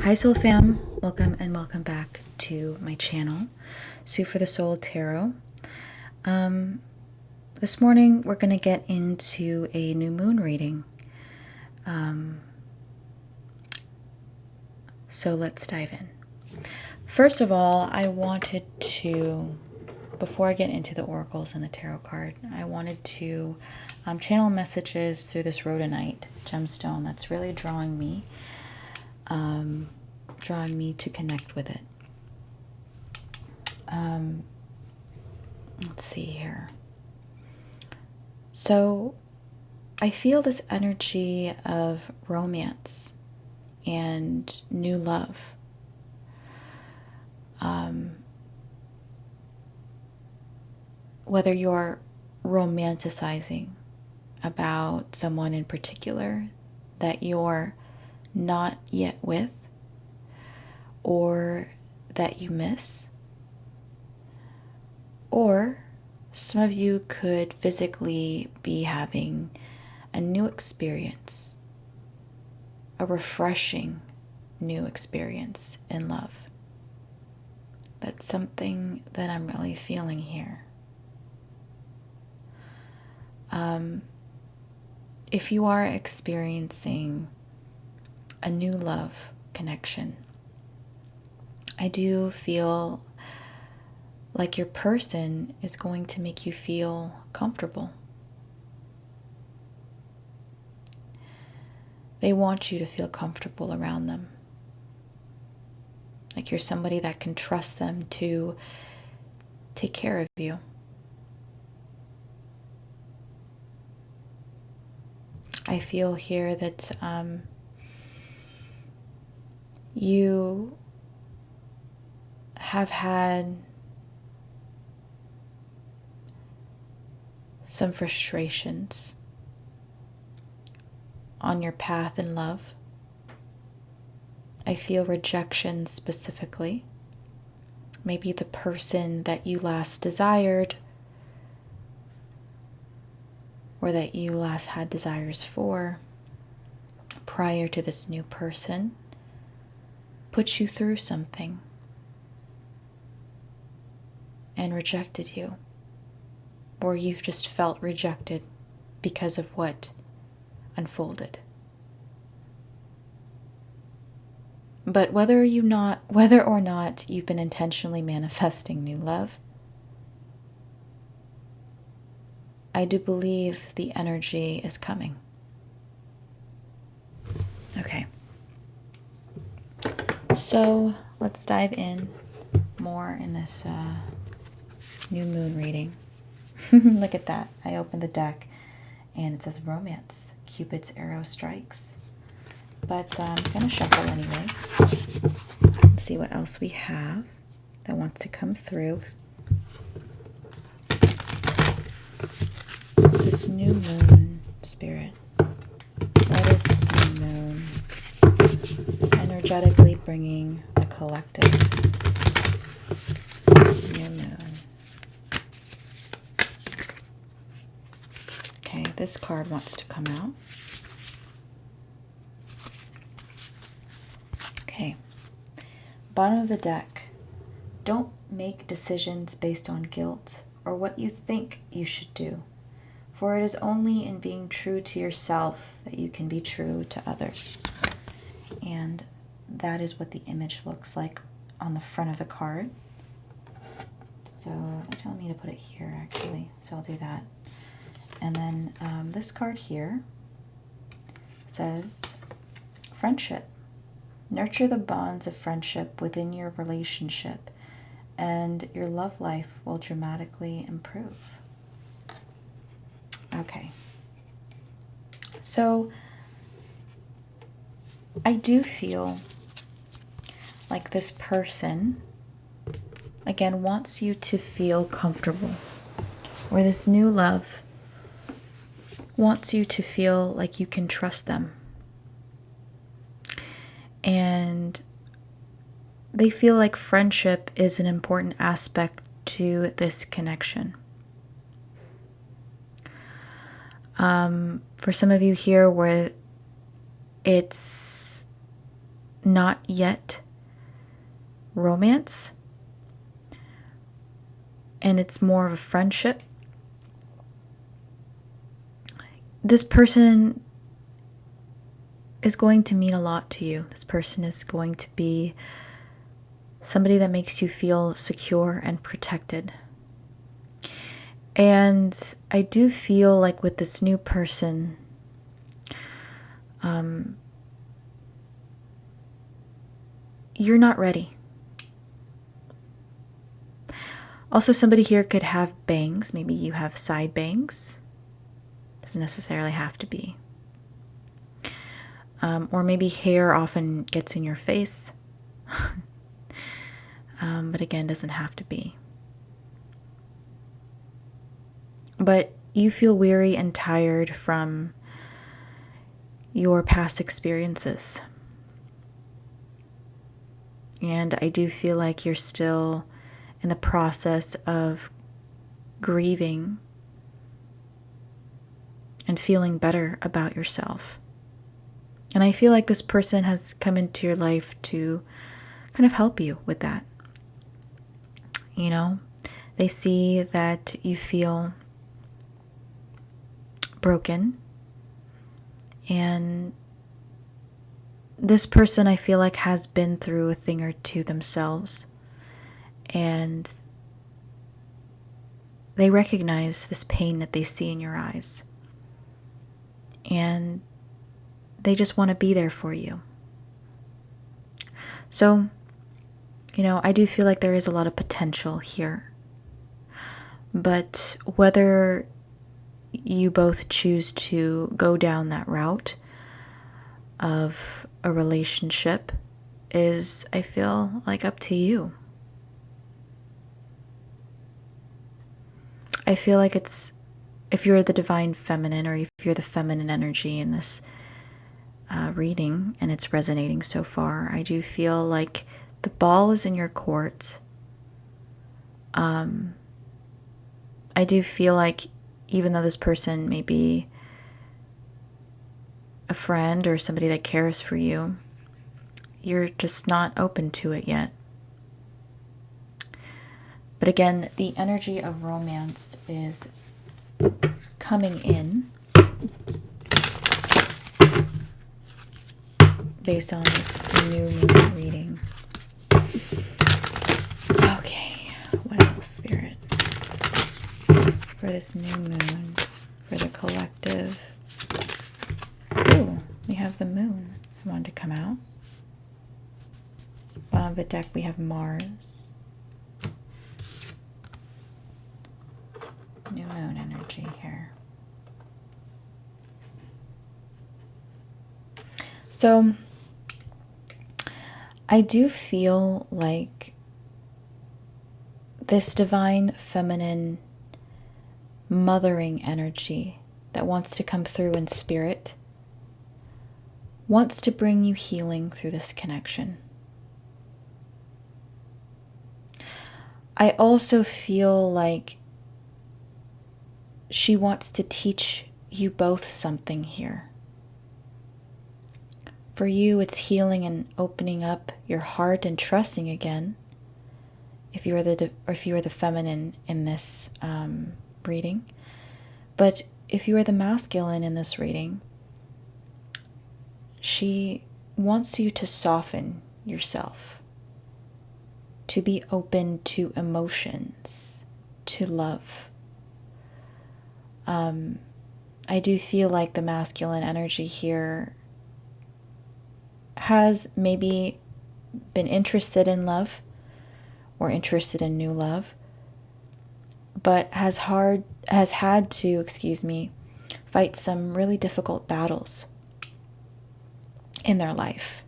Hi Soul Fam, welcome and welcome back to my channel, Sue for the Soul Tarot. This morning we're going to get into a new moon reading. So let's dive in. First of all, I wanted to, before I get into the oracles and the tarot card, I wanted to channel messages through this rhodonite gemstone that's really drawing me to connect with it. Let's see here. So I feel this energy of romance and new love. Whether you're romanticizing about someone in particular that you're not yet with, or that you miss, or some of you could physically be having a new experience, a refreshing new experience in love. That's something that I'm really feeling here. If you are experiencing a new love connection, I do feel like your person is going to make you feel comfortable. They want you to feel comfortable around them. Like you're somebody that can trust them to take care of you. I feel here that you have had some frustrations on your path in love. I feel rejection specifically. Maybe the person that you last desired or that you last had desires for prior to this new person put you through something and rejected you, or you've just felt rejected because of what unfolded. But whether or not you've been intentionally manifesting new love, I do believe the energy is coming. Okay. So let's dive in more in this new moon reading. Look at that. I opened the deck and it says romance. Cupid's arrow strikes. But I'm going to shuffle anyway. Let's see what else we have that wants to come through. This new moon, Spirit. What is this new moon? Energetically bringing the collective. New moon. Okay, this card wants to come out. Okay. Bottom of the deck. Don't make decisions based on guilt or what you think you should do. For it is only in being true to yourself that you can be true to others. And that is what the image looks like on the front of the card. So they're telling me to put it here actually, so I'll do that. And then this card here says, friendship. Nurture the bonds of friendship within your relationship, and your love life will dramatically improve. Okay. So I do feel like this person, again, wants you to feel comfortable, or this new love wants you to feel like you can trust them. And they feel like friendship is an important aspect to this connection. For some of you here where it's not yet romance, and it's more of a friendship, this person is going to mean a lot to you. This person is going to be somebody that makes you feel secure and protected. And I do feel like with this new person, you're not ready. Also, somebody here could have bangs. Maybe you have side bangs. Doesn't necessarily have to be. Or maybe hair often gets in your face. But again, doesn't have to be. But you feel weary and tired from your past experiences. And I do feel like you're still in the process of grieving and feeling better about yourself. And I feel like this person has come into your life to kind of help you with that. You know, they see that you feel broken, and this person, I feel like, has been through a thing or two themselves, and they recognize this pain that they see in your eyes, and they just want to be there for you. So, you know, I do feel like there is a lot of potential here, but whether you both choose to go down that route of a relationship is, I feel like, up to you. I feel like it's, if you're the divine feminine, or if you're the feminine energy in this reading and it's resonating so far, I do feel like the ball is in your court. I do feel like even though this person may be a friend or somebody that cares for you, you're just not open to it yet. But again, the energy of romance is coming in based on this new moon reading. Okay, what else, Spirit? For this new moon, for the collective. Ooh, we have the moon. I wanted to come out. Bottom of the deck, we have Mars. New moon energy here. So, I do feel like this divine feminine mothering energy that wants to come through in spirit wants to bring you healing through this connection. I also feel like she wants to teach you both something here. For you, it's healing and opening up your heart and trusting again. If you are the feminine in this reading, but if you are the masculine in this reading, she wants you to soften yourself, to be open to emotions, to love. I do feel like the masculine energy here has maybe been interested in love or interested in new love, but has had to, fight some really difficult battles in their life.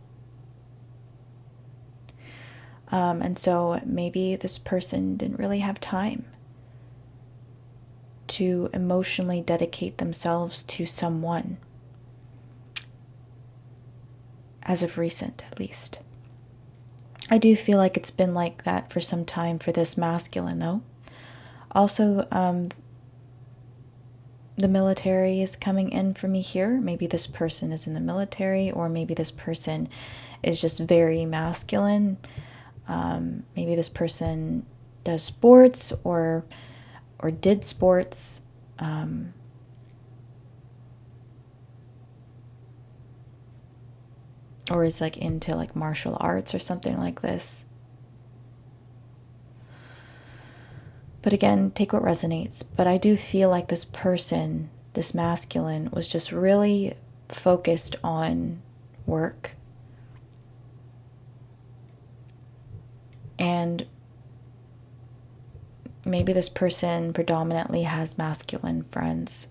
And so maybe this person didn't really have time to emotionally dedicate themselves to someone, as of recent at least. I do feel like it's been like that for some time for this masculine, though. Also, the military is coming in for me here. Maybe this person is in the military, or maybe this person is just very masculine. Maybe this person does sports or did sports. Or is like into like martial arts or something like this. But again, take what resonates. But I do feel like this person, this masculine, was just really focused on work. And maybe this person predominantly has masculine friends.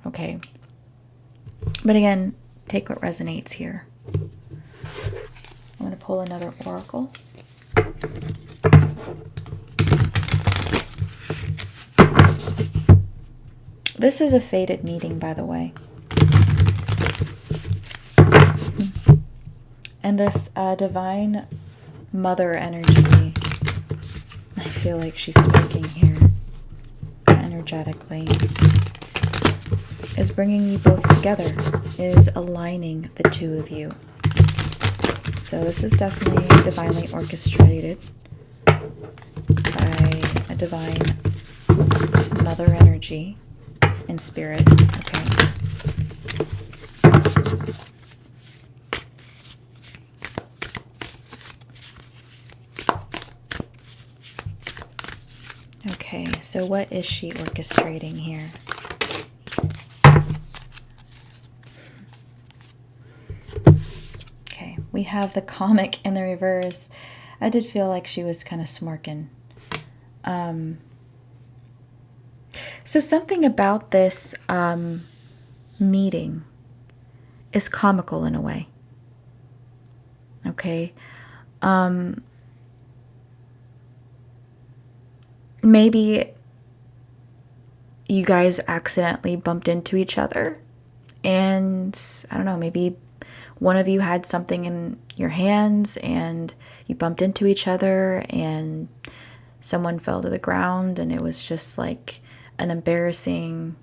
Okay. But again, take what resonates here. I'm going to pull another oracle. This is a fated meeting, by the way. And this divine mother energy, I feel like she's speaking here energetically, is bringing you both together, is aligning the two of you. So this is definitely divinely orchestrated by a divine mother energy in spirit. Okay. Okay, so what is she orchestrating here? Okay, we have the comic in the reverse. I did feel like she was kind of smirking. So something about this meeting is comical in a way. Okay. Maybe you guys accidentally bumped into each other, and I don't know, maybe one of you had something in your hands and you bumped into each other and someone fell to the ground, and it was just like an embarrassing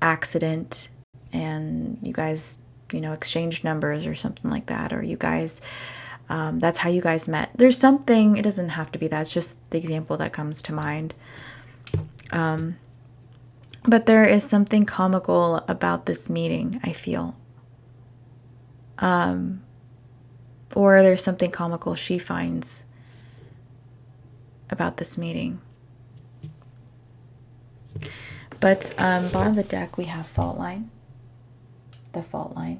accident, and you guys, exchanged numbers or something like that, or you guys, that's how you guys met. There's something, it doesn't have to be that, it's just the example that comes to mind. But there is something comical about this meeting, I feel. Or there's something comical she finds about this meeting. But bottom of the deck, we have fault line. The fault line.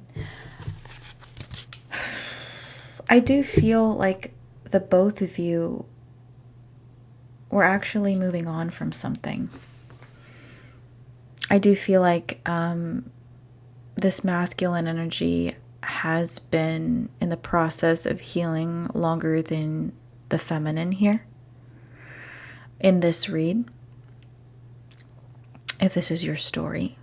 I do feel like the both of you were actually moving on from something. I do feel like this masculine energy has been in the process of healing longer than the feminine here in this read, if this is your story.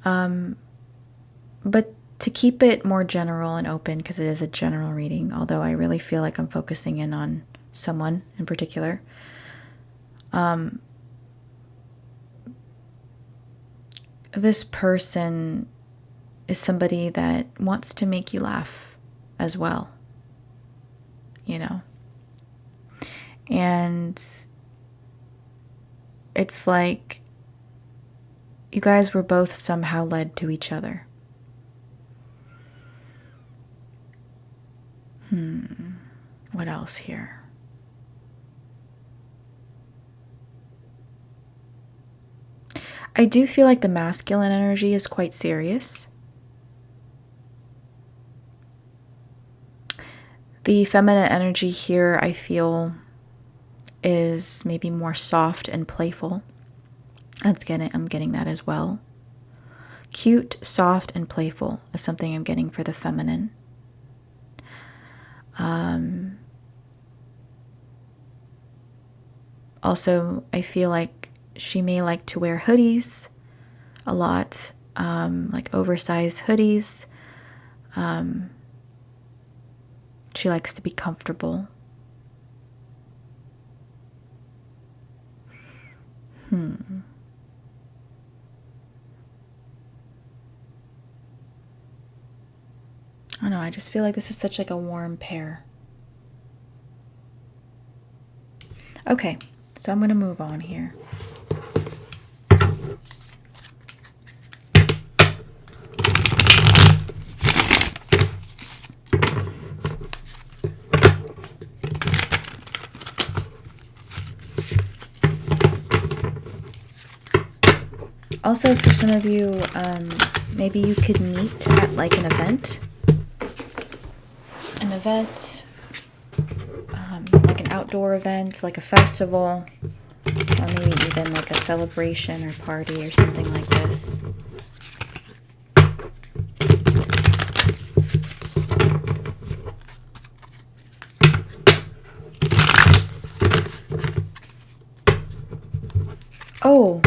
But to keep it more general and open, because it is a general reading, although I really feel like I'm focusing in on someone in particular, this person is somebody that wants to make you laugh as well, and it's like you guys were both somehow led to each other. What else here? I do feel like the masculine energy is quite serious. The feminine energy here, I feel, is maybe more soft and playful. I'm getting that as well. Cute, soft, and playful is something I'm getting for the feminine. Also, I feel like she may like to wear hoodies a lot, like oversized hoodies. She likes to be comfortable. I don't know, I just feel like this is such like a warm pair. Okay, so I'm going to move on here. Also, for some of you, maybe you could meet at like an event. Like an outdoor event, like a festival, or maybe even like a celebration or party or something like this. Oh,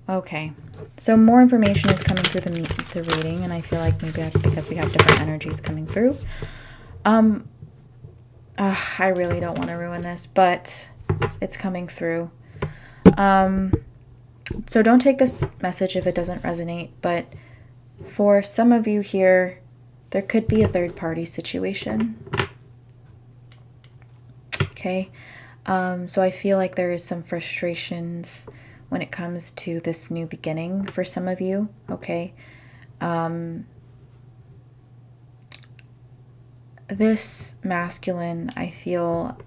okay. So more information is coming through the reading, and I feel like maybe that's because we have different energies coming through. I really don't want to ruin this, but it's coming through. So don't take this message if it doesn't resonate, but for some of you here, there could be a third-party situation. Okay? So I feel like there is some frustrations when it comes to this new beginning for some of you, okay? This masculine, I feel,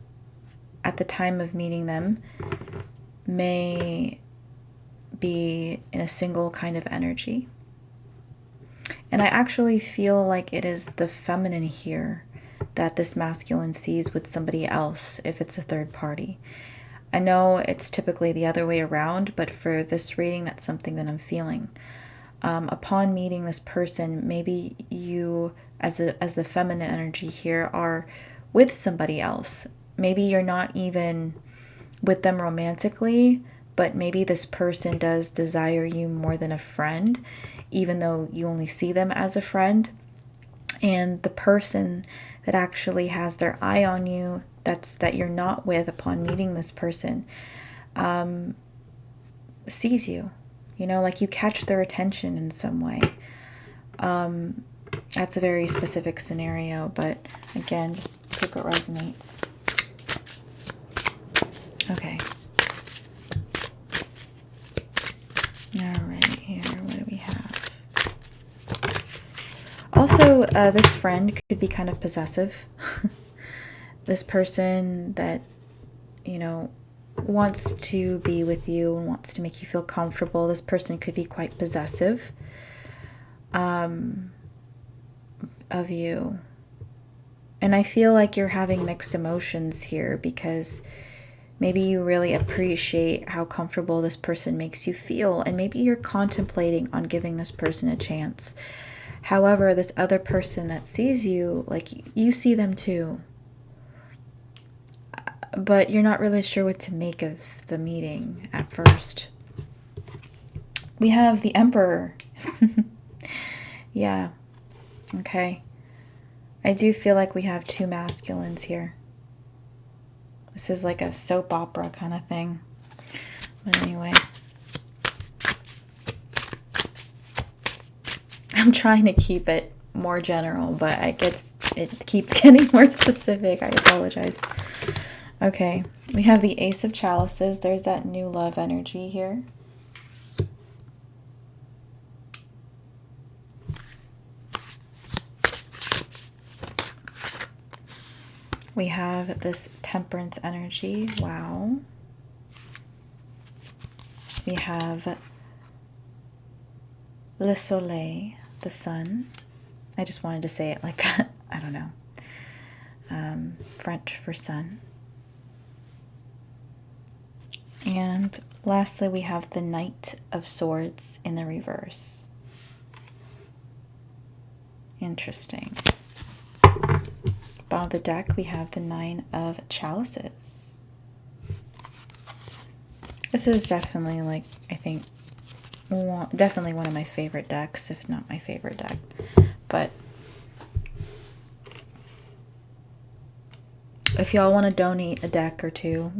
at the time of meeting them, may be in a single kind of energy. And I actually feel like it is the feminine here that this masculine sees with somebody else if it's a third party. I know it's typically the other way around, but for this reading, that's something that I'm feeling. Upon meeting this person, maybe you, as the feminine energy here, are with somebody else. Maybe you're not even with them romantically, but maybe this person does desire you more than a friend, even though you only see them as a friend. And the person that actually has their eye on you, that you're not with upon meeting this person, sees you. You know, like you catch their attention in some way. That's a very specific scenario, but again, just take what resonates. Okay. All right, here, what do we have? Also, this friend could be kind of possessive. This person that, you know, wants to be with you and wants to make you feel comfortable. This person could be quite possessive of you. And I feel like you're having mixed emotions here because maybe you really appreciate how comfortable this person makes you feel, and maybe you're contemplating on giving this person a chance. However, this other person that sees you, like you see them too, but you're not really sure what to make of the meeting at first. We have the Emperor. Yeah. Okay. I do feel like we have two masculines here. This is like a soap opera kind of thing. But anyway. I'm trying to keep it more general, but it keeps getting more specific. I apologize. Okay, we have the Ace of Chalices. There's that new love energy here. We have this Temperance energy. Wow. We have Le Soleil, the sun. I just wanted to say it like that. I don't know. French for sun. And lastly, we have the Knight of Swords in the reverse. Interesting. Bottom of the deck, we have the Nine of Chalices. This is definitely, like, I think, definitely one of my favorite decks, if not my favorite deck. But if y'all want to donate a deck or two,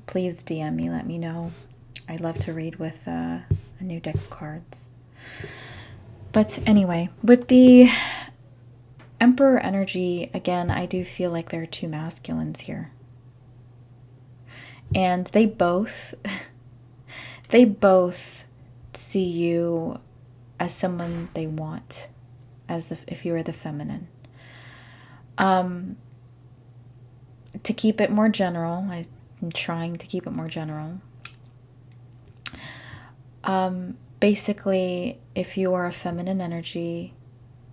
please DM me, let me know. I love to read with a new deck of cards. But anyway, with the Emperor energy, again, I do feel like there are two masculines here. And they both see you as someone they want, if you were the feminine. To keep it more general, I'm trying to keep it more general. Basically, if you are a feminine energy,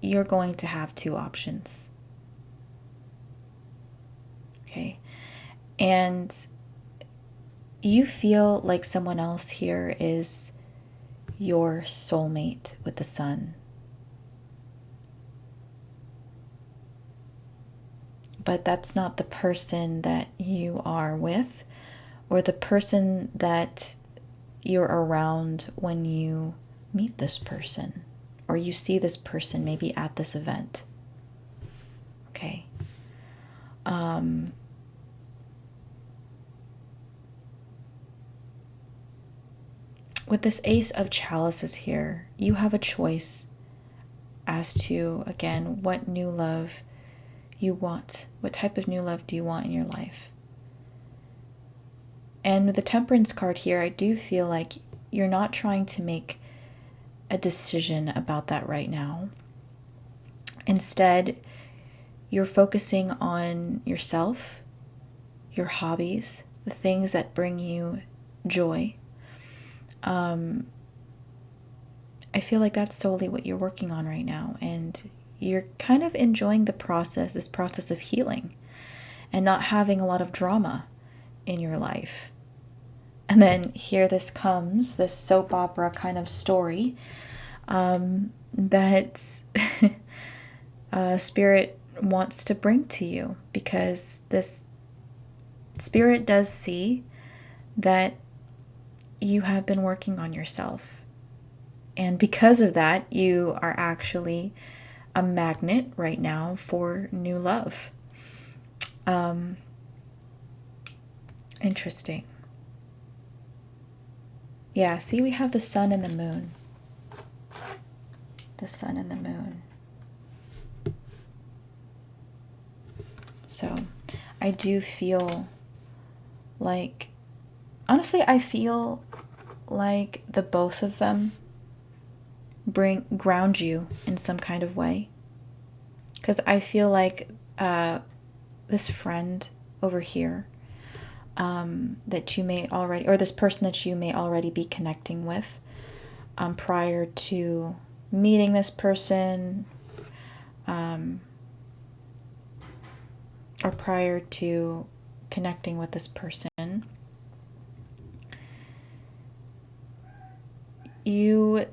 you're going to have two options. Okay? And you feel like someone else here is your soulmate with the sun. But that's not the person that you are with, or the person that you're around when you meet this person, or you see this person maybe at this event. Okay. With this Ace of Chalices here, you have a choice as to, again, what new love you want. What type of new love do you want in your life? And with the Temperance card here, I do feel like you're not trying to make a decision about that right now. Instead, you're focusing on yourself, your hobbies, the things that bring you joy. I feel like that's solely what you're working on right now. And you're kind of enjoying this process of healing and not having a lot of drama in your life. And then here this comes, this soap opera kind of story that Spirit wants to bring to you, because this Spirit does see that you have been working on yourself. And because of that, you are actually a magnet right now for new love. Interesting. Yeah, see, we have the sun and the moon. The sun and the moon. So I do feel like, honestly, I feel like the both of them ground you in some kind of way. Because I feel like this friend over here that you may already, or this person that you may already be connecting with prior to meeting this person, or prior to connecting with this person, you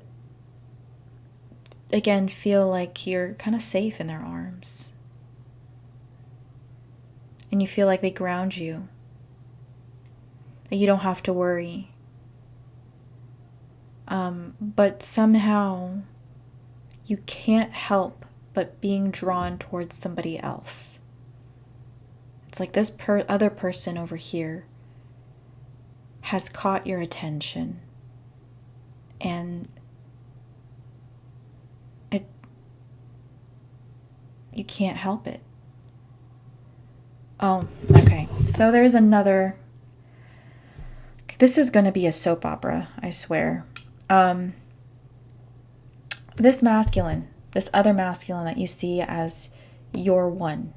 again feel like you're kind of safe in their arms. And you feel like they ground you. That you don't have to worry. But somehow you can't help but being drawn towards somebody else. It's like this other person over here has caught your attention. And you can't help it. Oh, okay. So there's another. This is going to be a soap opera, I swear. This other masculine that you see as your one,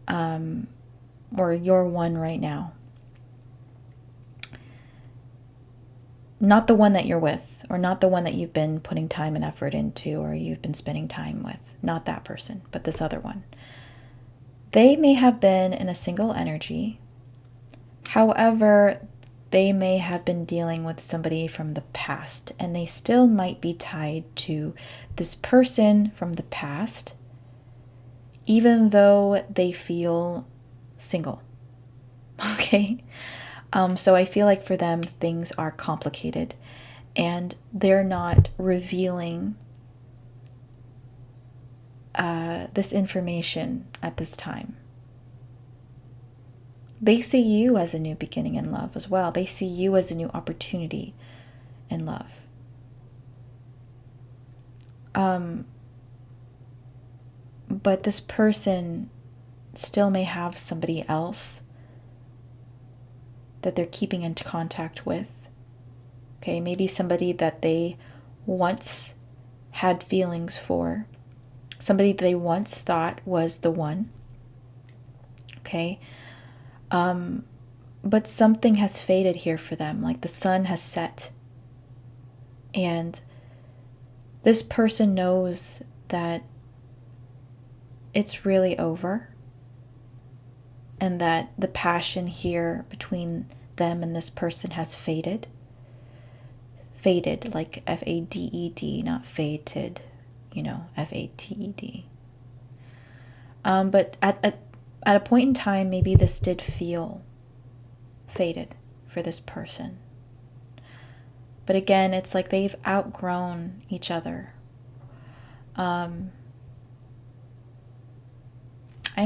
or your one right now. Not the one that you're with, or not the one that you've been putting time and effort into, or you've been spending time with. Not that person, but this other one. They may have been in a single energy. However, they may have been dealing with somebody from the past, and they still might be tied to this person from the past, even though they feel single. Okay? So I feel like for them, things are complicated, and they're not revealing this information at this time. They see you as a new beginning in love as well. They see you as a new opportunity in love. But this person still may have somebody else that they're keeping in contact with. Okay, maybe somebody that they once had feelings for, somebody they once thought was the one. Okay, but something has faded here for them, like the sun has set. And this person knows that it's really over, and that the passion here between them and this person has faded. Faded, like F-A-D-E-D, not fated, F-A-T-E-D. But at a point in time, maybe this did feel faded for this person. But again, it's like they've outgrown each other. I'm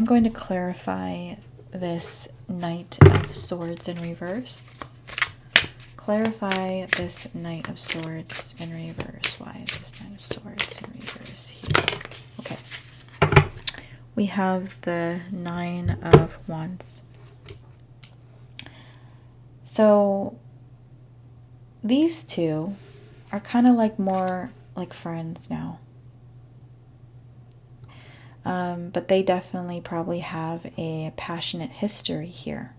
going to clarify this Knight of Swords in reverse. Clarify this Knight of Swords in reverse. Why is this Knight of Swords in reverse here? Okay. We have the Nine of Wands. So these two are kind of like more like friends now. But they definitely probably have a passionate history here.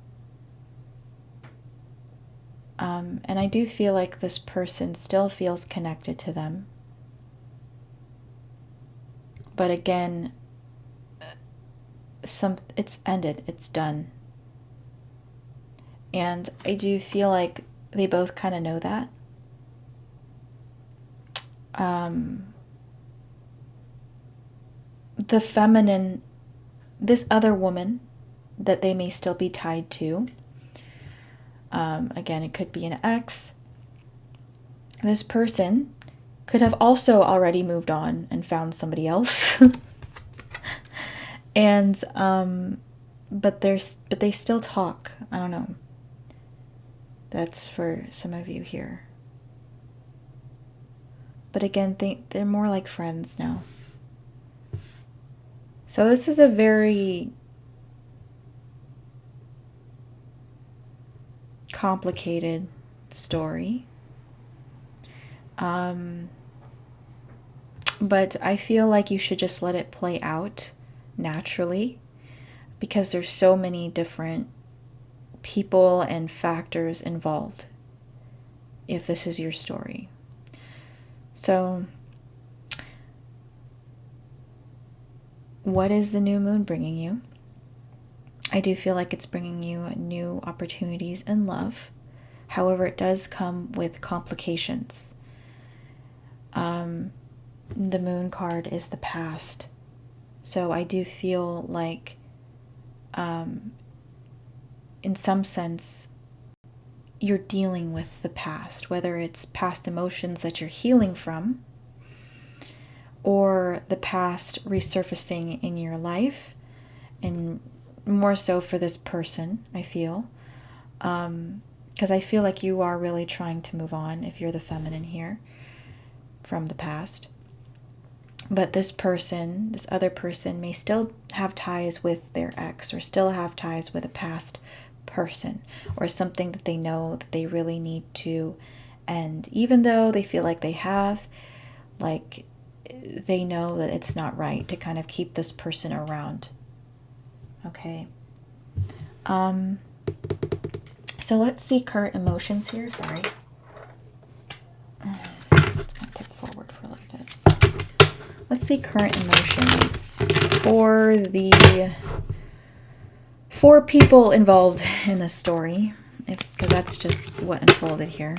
And I do feel like this person still feels connected to them. But again, it's ended, it's done. And I do feel like they both kind of know that. The feminine, this other woman that they may still be tied to, again, it could be an ex. This person could have also already moved on and found somebody else. And but they still talk. I don't know. That's for some of you here. But again, they're more like friends now. So this is a very complicated story. But I feel like you should just let it play out naturally, because there's so many different people and factors involved if this is your story. So what is the new moon bringing you? I do feel like it's bringing you new opportunities in love. However, it does come with complications. The moon card is the past. So I do feel like, in some sense, you're dealing with the past, whether it's past emotions that you're healing from, or the past resurfacing in your life, and more so for this person, I feel. Because I feel like you are really trying to move on, if you're the feminine here, from the past. But this person, this other person, may still have ties with their ex, or still have ties with a past person, or something that they know that they really need to end. Even though they feel like they have, like, they know that it's not right to kind of keep this person around. Okay. So let's see current emotions here. Sorry. It's going to tip forward for a little bit. Let's see current emotions for the 4 people involved in this story, because that's just what unfolded here.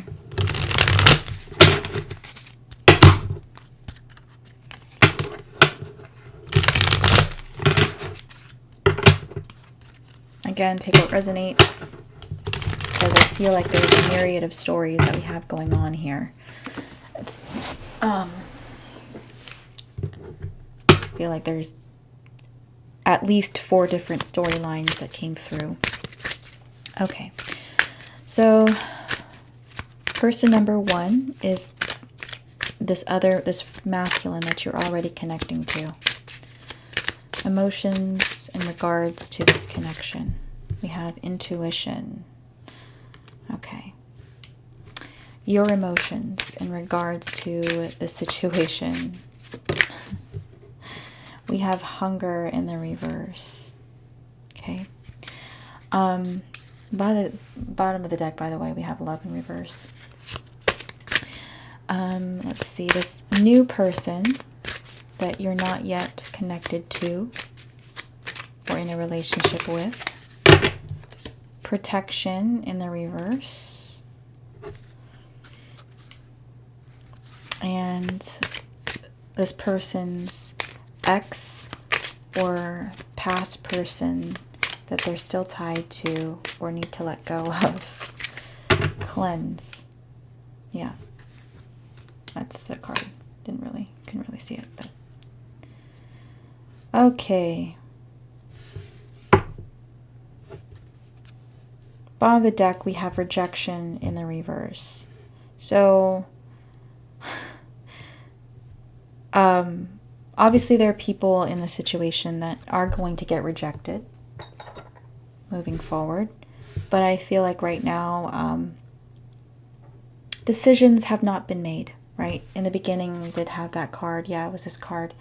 Again, take what resonates, because I feel like there's a myriad of stories that we have going on here. It's, I feel like there's at least 4 different storylines that came through. Okay, so person number one is this masculine that you're already connecting to. Emotions in regards to this connection. We have intuition. Okay. Your emotions in regards to the situation. We have hunger in the reverse. Okay. By the bottom of the deck, by the way, we have love in reverse. Let's see, this new person that you're not yet connected to or in a relationship with. Protection in the reverse. And this person's ex or past person that they're still tied to or need to let go of. Cleanse. Yeah. That's the card. Couldn't really see it, but okay. Bottom of the deck, we have rejection in the reverse. So obviously there are people in the situation that are going to get rejected moving forward, but I feel like right now decisions have not been made. Right? In the beginning, we did have that card. Yeah, it was this card.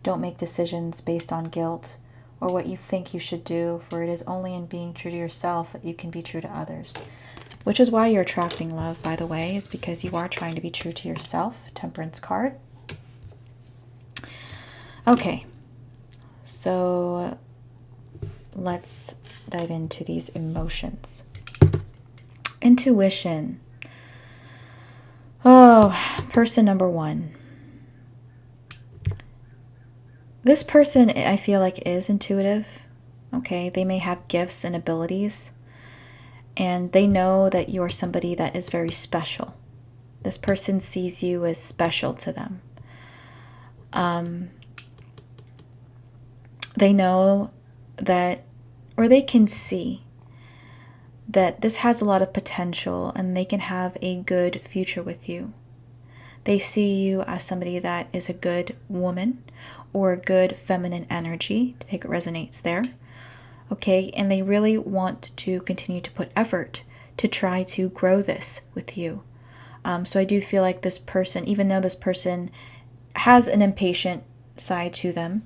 Don't make decisions based on guilt or what you think you should do, for it is only in being true to yourself that you can be true to others. Which is why you're attracting love, by the way, is because you are trying to be true to yourself. Temperance card. Okay. So let's dive into these emotions. Intuition. Oh, person number one. This person, I feel like, is intuitive. Okay, they may have gifts and abilities, and they know that you are somebody that is very special. This person sees you as special to them. They know that, or they can see that this has a lot of potential and they can have a good future with you. They see you as somebody that is a good woman or a good feminine energy. I think it resonates there. Okay, and they really want to continue to put effort to try to grow this with you. So I do feel like this person, even though this person has an impatient side to them,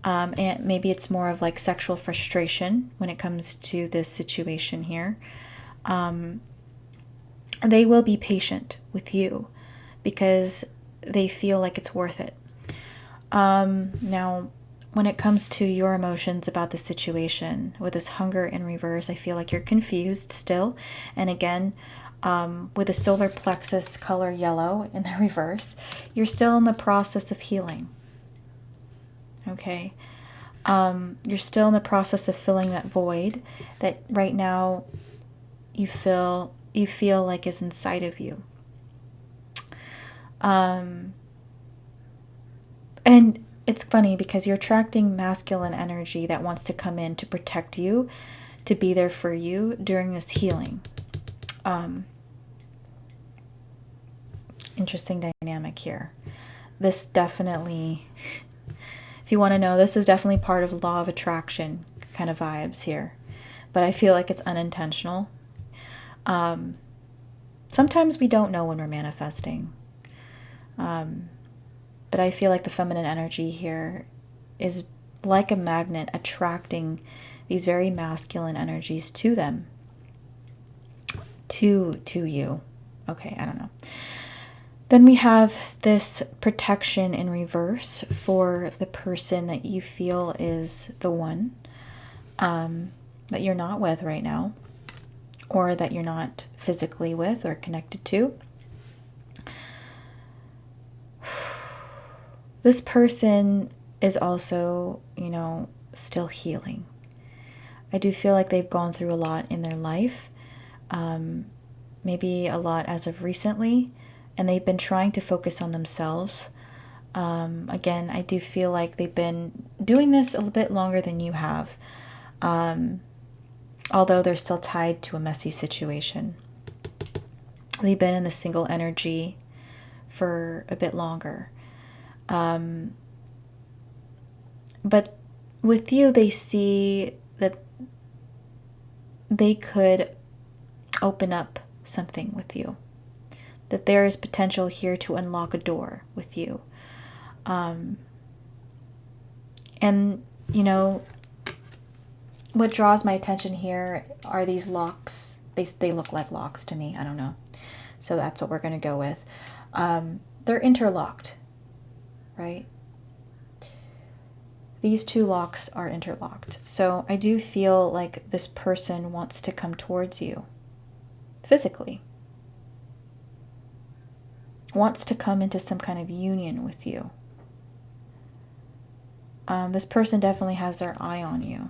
and maybe it's more of like sexual frustration when it comes to this situation here, they will be patient with you because they feel like it's worth it. Now, when it comes to your emotions about the situation with this hunger in reverse, I feel like you're confused still. And again, with the solar plexus color yellow in the reverse, you're still in the process of healing. Okay. You're still in the process of filling that void that right now you feel like is inside of you. And it's funny because you're attracting masculine energy that wants to come in to protect you, to be there for you during this healing. Interesting dynamic here. This definitely, if you want to know, this is definitely part of law of attraction kind of vibes here. But I feel like it's unintentional. Sometimes we don't know when we're manifesting. But I feel like the feminine energy here is like a magnet attracting these very masculine energies to them. To you. Okay, I don't know. Then we have this protection in reverse for the person that you feel is the one that you're not with right now, or that you're not physically with or connected to. This person is also, still healing. I do feel like they've gone through a lot in their life, maybe a lot as of recently, and they've been trying to focus on themselves. Again, I do feel like they've been doing this a little bit longer than you have. although they're still tied to a messy situation. They've been in the single energy for a bit longer. But with you, they see that they could open up something with you, that there is potential here to unlock a door with you. And, you know, what draws my attention here are these locks. They look like locks to me. I don't know. So that's what we're going to go with. They're interlocked, right? These two locks are interlocked. So I do feel like this person wants to come towards you physically, wants to come into some kind of union with you. This person definitely has their eye on you.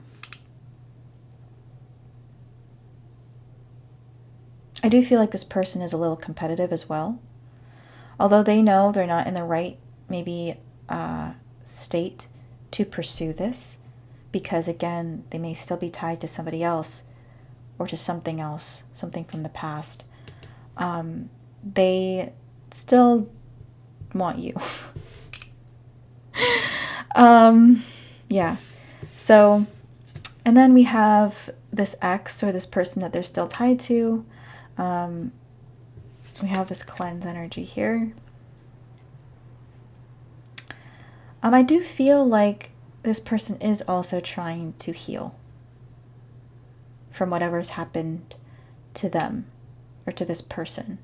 I do feel like this person is a little competitive as well. Although they know they're not in the right, maybe, state to pursue this. Because, again, they may still be tied to somebody else or to something else, something from the past. They still want you. Yeah. So, and then we have this ex or this person that they're still tied to. We have this cleanse energy here. I do feel like this person is also trying to heal from whatever's happened to them or to this person.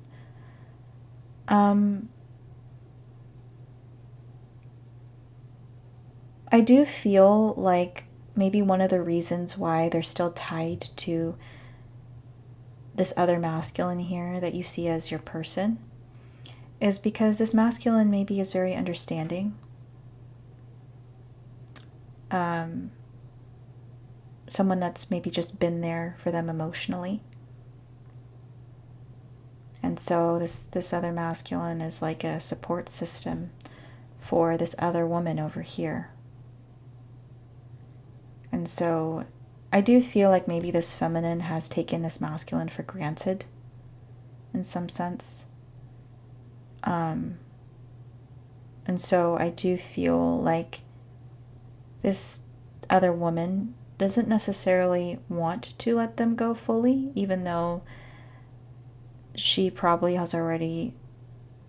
I do feel like maybe one of the reasons why they're still tied to this other masculine here that you see as your person is because this masculine maybe is very understanding. Someone that's maybe just been there for them emotionally. And so this other masculine is like a support system for this other woman over here. And so I do feel like maybe this feminine has taken this masculine for granted in some sense. And so I do feel like this other woman doesn't necessarily want to let them go fully, even though she probably has already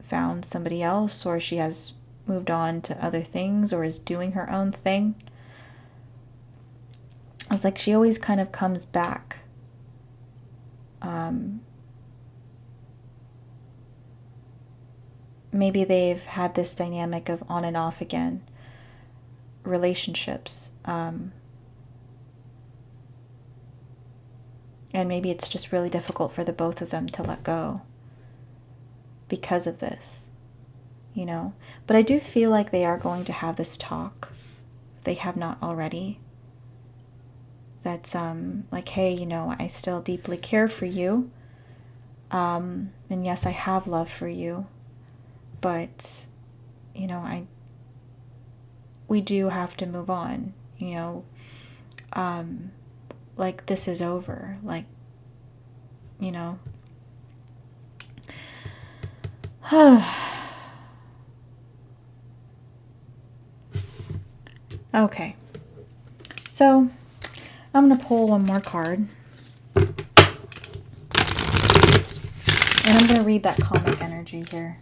found somebody else, or she has moved on to other things, or is doing her own thing. It's like she always kind of comes back. Maybe they've had this dynamic of on and off again relationships. And maybe it's just really difficult for the both of them to let go because of this, you know. But I do feel like they are going to have this talk, if they have not already. That's like, hey, you know, I still deeply care for you. And yes, I have love for you. But, you know, we do have to move on, you know. Like, this is over. Like, you know. Okay. So, I'm going to pull one more card. And I'm going to read that comic energy here.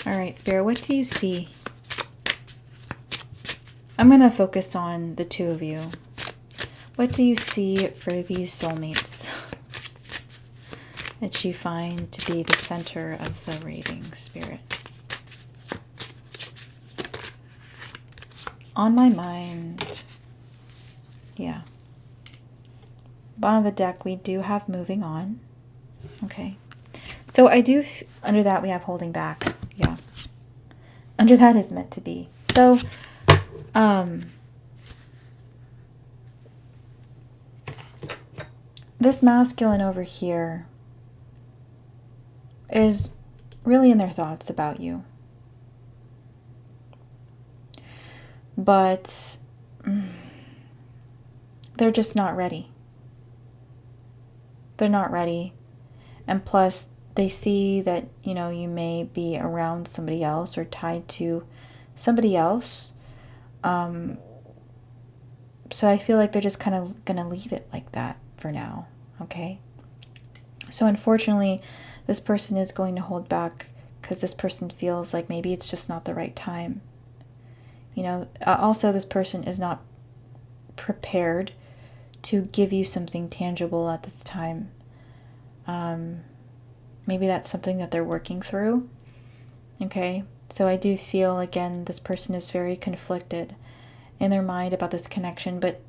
All right, Spirit, what do you see? I'm going to focus on the two of you. What do you see for these soulmates that you find to be the center of the reading, Spirit? On my mind, yeah. Bottom of the deck, we do have moving on. Okay. So I do, under that we have holding back. Yeah. Under that is meant to be. So, this masculine over here is really in their thoughts about you. but they're just not ready. They're not ready. And plus, they see that, you know, you may be around somebody else or tied to somebody else. So I feel like they're just kind of going to leave it like that for now. Okay? So unfortunately, this person is going to hold back because this person feels like maybe it's just not the right time. You know, also this person is not prepared to give you something tangible at this time. Maybe that's something that they're working through. Okay, so I do feel, again, this person is very conflicted in their mind about this connection, but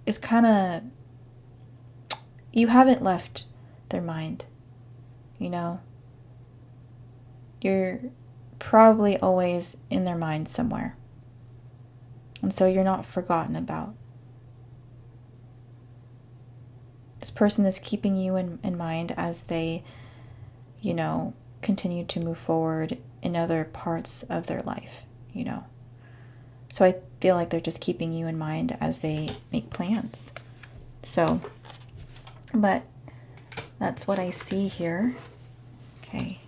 is kind of, you haven't left their mind, you know. You're probably always in their mind somewhere. And so you're not forgotten about. This person is keeping you in mind as they, you know, continue to move forward in other parts of their life, you know. So I feel like they're just keeping you in mind as they make plans. So, but that's what I see here. Okay.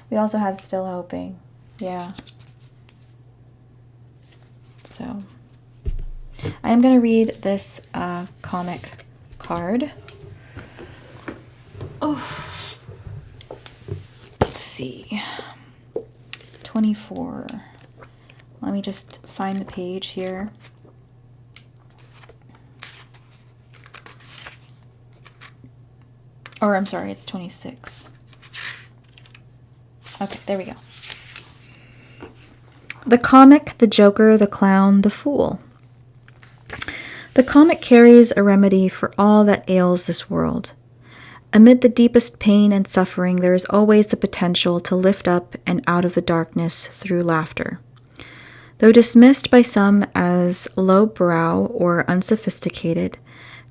We also have still hoping. Yeah. So I am going to read this comic card. Oh, let's see. 24. Let me just find the page here. Or I'm sorry, it's 26. Okay, there we go. The comic, the joker, the clown, the fool. The comic carries a remedy for all that ails this world. Amid the deepest pain and suffering, there is always the potential to lift up and out of the darkness through laughter. Though dismissed by some as lowbrow or unsophisticated,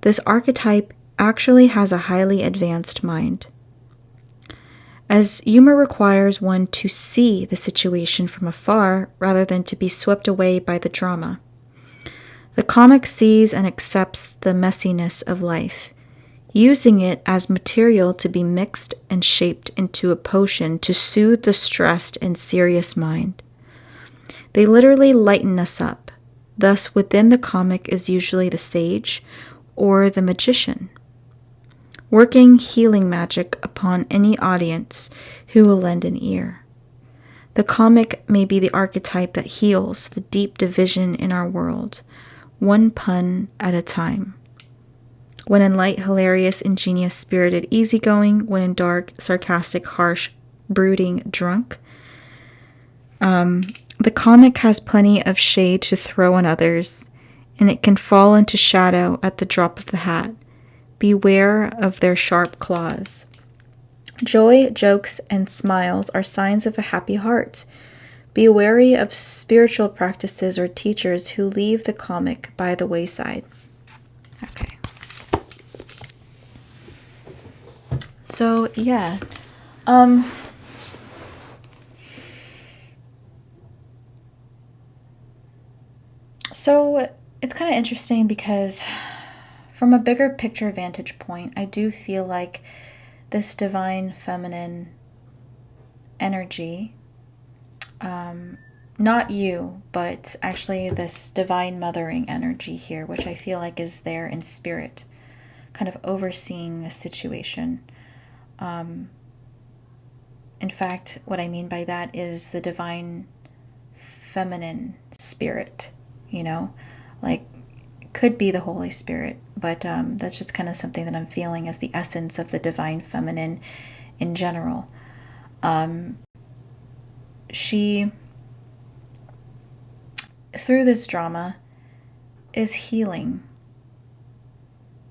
this archetype actually has a highly advanced mind. As humor requires one to see the situation from afar rather than to be swept away by the drama. The comic sees and accepts the messiness of life, using it as material to be mixed and shaped into a potion to soothe the stressed and serious mind. They literally lighten us up. Thus, within the comic is usually the sage or the magician, working healing magic upon any audience who will lend an ear. The comic may be the archetype that heals the deep division in our world, one pun at a time. When in light, hilarious, ingenious, spirited, easygoing, when in dark, sarcastic, harsh, brooding, drunk. The comic has plenty of shade to throw on others, and it can fall into shadow at the drop of the hat. Beware of their sharp claws. Joy, jokes, and smiles are signs of a happy heart. Be wary of spiritual practices or teachers who leave the comic by the wayside. Okay. So, yeah. So, it's kind of interesting because from a bigger picture vantage point, I do feel like this divine feminine energy, not you, but actually this divine mothering energy here, which I feel like is there in spirit, kind of overseeing the situation. In fact, what I mean by that is the divine feminine spirit, you know, like could be the Holy Spirit, but that's just kind of something that I'm feeling as the essence of the divine feminine in general. She, through this drama, is healing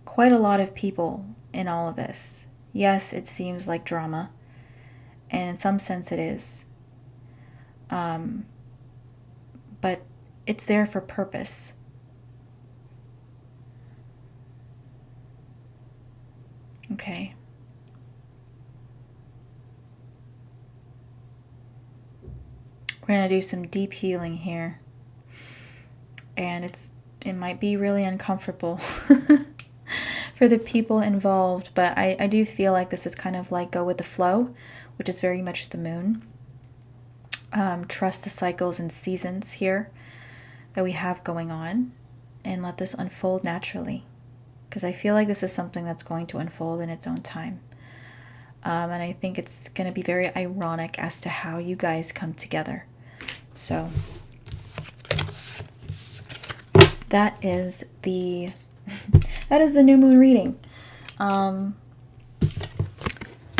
quite a lot of people in all of this. Yes, it seems like drama, and in some sense it is. But it's there for purpose. Okay. We're going to do some deep healing here. And it might be really uncomfortable for the people involved, but I do feel like this is kind of like go with the flow, which is very much the moon. Trust the cycles and seasons here that we have going on, and let this unfold naturally, because I feel like this is something that's going to unfold in its own time. And I think it's going to be very ironic as to how you guys come together. So that is the new moon reading.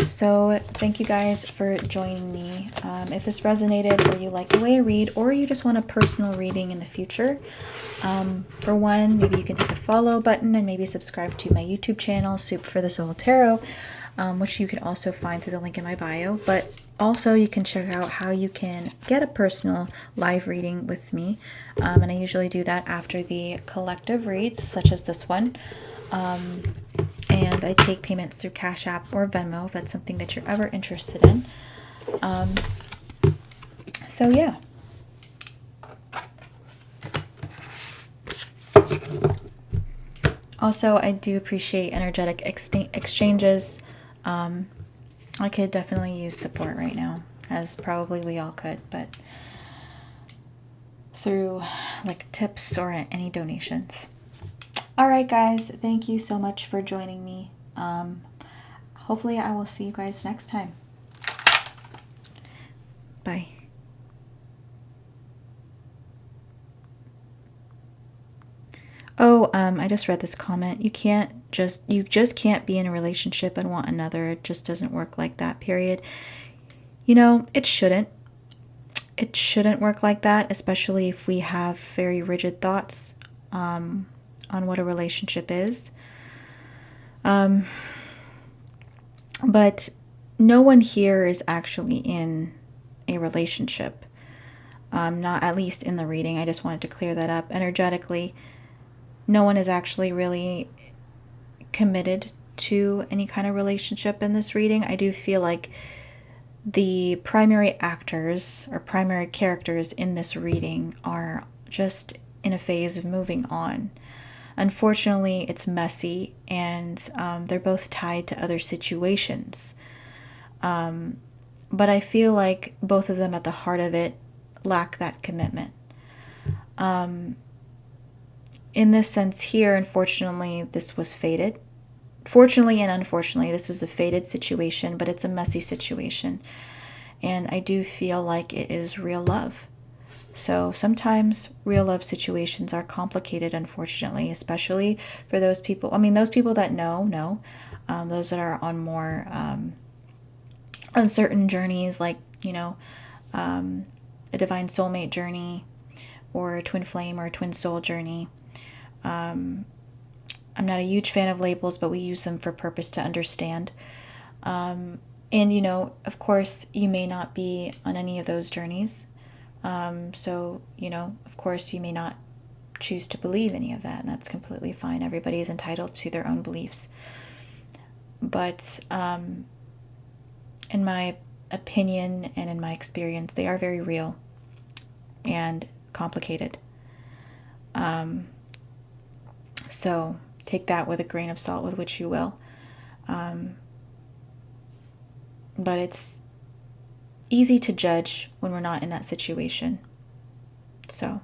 So thank you guys for joining me. If this resonated, or you like the way I read, or you just want a personal reading in the future, for one, maybe you can hit the follow button and maybe subscribe to my YouTube channel, Soup for the Soul Tarot, which you can also find through the link in my bio. But also you can check out how you can get a personal live reading with me. And I usually do that after the collective reads, such as this one. And I take payments through Cash App or Venmo if that's something that you're ever interested in. So yeah. Also, I do appreciate energetic exchanges. I could definitely use support right now, as probably we all could, but through like tips or any donations. All right, guys, thank you so much for joining me. Hopefully I will see you guys next time. Bye. Oh, I just read this comment. You just can't be in a relationship and want another. It just doesn't work like that, period. You know, it shouldn't. It shouldn't work like that, especially if we have very rigid thoughts on what a relationship is. But no one here is actually in a relationship. Not at least in the reading. I just wanted to clear that up. Energetically, no one is actually really committed to any kind of relationship in this reading. I do feel like the primary actors or primary characters in this reading are just in a phase of moving on. Unfortunately, it's messy, and they're both tied to other situations. But I feel like both of them at the heart of it lack that commitment. In this sense here, unfortunately, this was fated. Fortunately and unfortunately, this is a fated situation, but it's a messy situation. And I do feel like it is real love. So sometimes real love situations are complicated, unfortunately, especially for those people. I mean, those people that know. Those that are on more uncertain journeys, like, a divine soulmate journey, or a twin flame or a twin soul journey. I'm not a huge fan of labels, but we use them for purpose to understand. And, of course, you may not be on any of those journeys. So, of course, you may not choose to believe any of that, and that's completely fine. Everybody is entitled to their own beliefs. But in my opinion and in my experience, they are very real and complicated. So take that with a grain of salt with which you will. But it's easy to judge when we're not in that situation. So,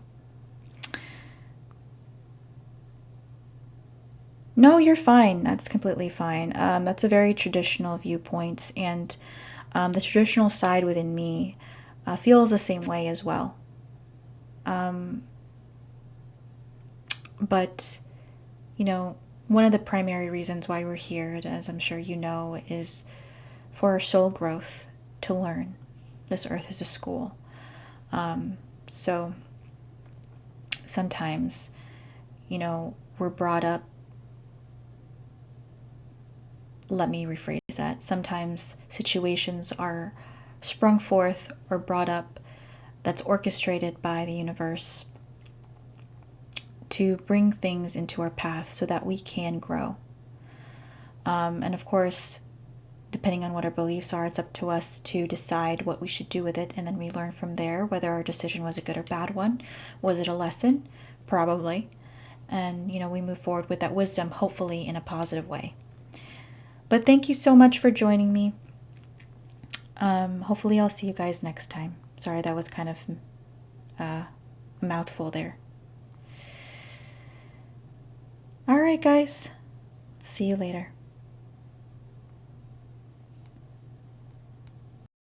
no, you're fine. That's completely fine. That's a very traditional viewpoint, and the traditional side within me feels the same way as well. But, one of the primary reasons why we're here, as I'm sure you know, is for our soul growth, to learn. This earth is a school. So sometimes, we're brought up. Let me rephrase that. Sometimes situations are sprung forth or brought up that's orchestrated by the universe to bring things into our path so that we can grow. And of course, depending on what our beliefs are, it's up to us to decide what we should do with it, and then we learn from there whether our decision was a good or bad one. Was it a lesson? Probably. And, we move forward with that wisdom, hopefully in a positive way. But thank you so much for joining me. Hopefully I'll see you guys next time. Sorry, that was kind of a mouthful there. All right, guys. See you later.